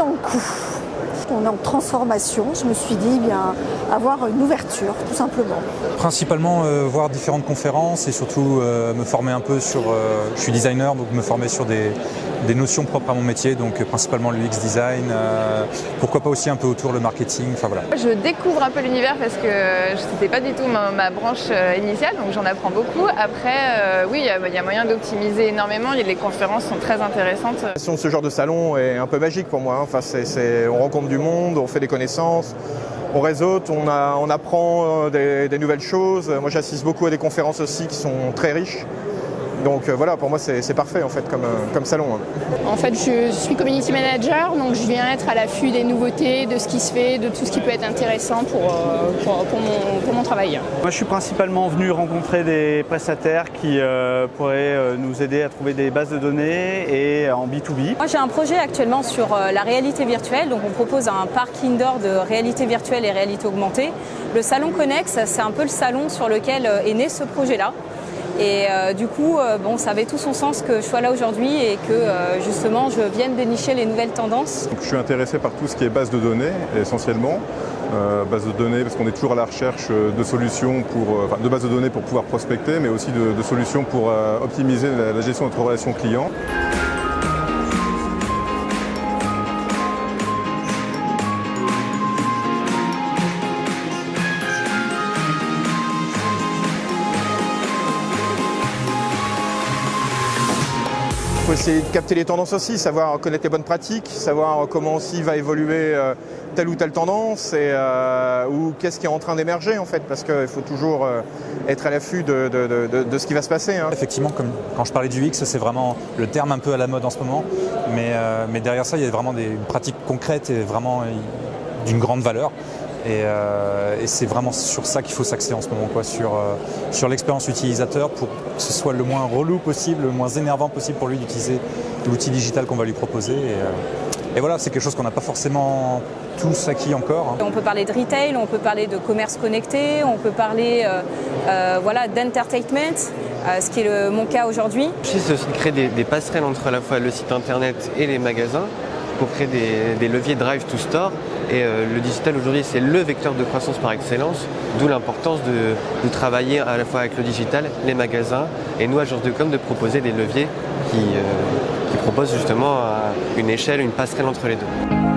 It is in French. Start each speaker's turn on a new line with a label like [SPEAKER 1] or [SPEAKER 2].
[SPEAKER 1] dans le coup. On est en transformation, je me suis dit avoir une ouverture tout simplement.
[SPEAKER 2] Principalement voir différentes conférences et surtout me former un peu sur, je suis designer, donc me former sur des notions propres à mon métier, donc principalement le UX design, pourquoi pas aussi un peu autour le marketing, enfin voilà.
[SPEAKER 3] Je découvre un peu l'univers parce que c'était pas du tout ma branche initiale, donc j'en apprends beaucoup. Après, oui, il y a moyen d'optimiser énormément, les conférences sont très intéressantes.
[SPEAKER 4] Ce genre de salon est un peu magique pour moi, enfin, on rencontre du monde, on fait des connaissances, on réseaute, on apprend des nouvelles choses. Moi j'assiste beaucoup à des conférences aussi qui sont très riches. Donc voilà, pour moi c'est parfait en fait comme salon.
[SPEAKER 5] En fait je suis community manager, donc je viens être à l'affût des nouveautés, de ce qui se fait, de tout ce qui peut être intéressant pour mon travail.
[SPEAKER 6] Moi je suis principalement venu rencontrer des prestataires qui pourraient nous aider à trouver des bases de données et en B2B.
[SPEAKER 7] Moi j'ai un projet actuellement sur la réalité virtuelle, donc on propose un parc indoor de réalité virtuelle et réalité augmentée. Le salon Connex, c'est un peu le salon sur lequel est né ce projet-là. Et du coup, ça avait tout son sens que je sois là aujourd'hui et que justement je vienne dénicher les nouvelles tendances.
[SPEAKER 8] Donc, je suis intéressé par tout ce qui est base de données essentiellement. Base de données parce qu'on est toujours à la recherche de solutions de bases de données pour pouvoir prospecter, mais aussi de solutions pour optimiser la gestion de notre relation client.
[SPEAKER 4] Il faut essayer de capter les tendances aussi, savoir connaître les bonnes pratiques, savoir comment aussi va évoluer telle ou telle tendance ou qu'est-ce qui est en train d'émerger en fait, parce qu'il faut toujours être à l'affût de ce qui va se passer.
[SPEAKER 2] Effectivement, quand je parlais du UX, c'est vraiment le terme un peu à la mode en ce moment, mais derrière ça, il y a vraiment des pratiques concrètes et vraiment d'une grande valeur. Et c'est vraiment sur ça qu'il faut s'axer en ce moment, sur l'expérience utilisateur pour que ce soit le moins relou possible, le moins énervant possible pour lui d'utiliser l'outil digital qu'on va lui proposer. Et voilà, c'est quelque chose qu'on n'a pas forcément tous acquis encore.
[SPEAKER 7] On peut parler de retail, on peut parler de commerce connecté, on peut parler d'entertainment, ce qui est mon cas aujourd'hui.
[SPEAKER 9] C'est aussi de créer des passerelles entre à la fois le site internet et les magasins pour créer des leviers drive to store. Et le digital aujourd'hui c'est le vecteur de croissance par excellence, d'où l'importance de travailler à la fois avec le digital, les magasins et nous, agence de com, de proposer des leviers qui proposent justement une échelle, une passerelle entre les deux.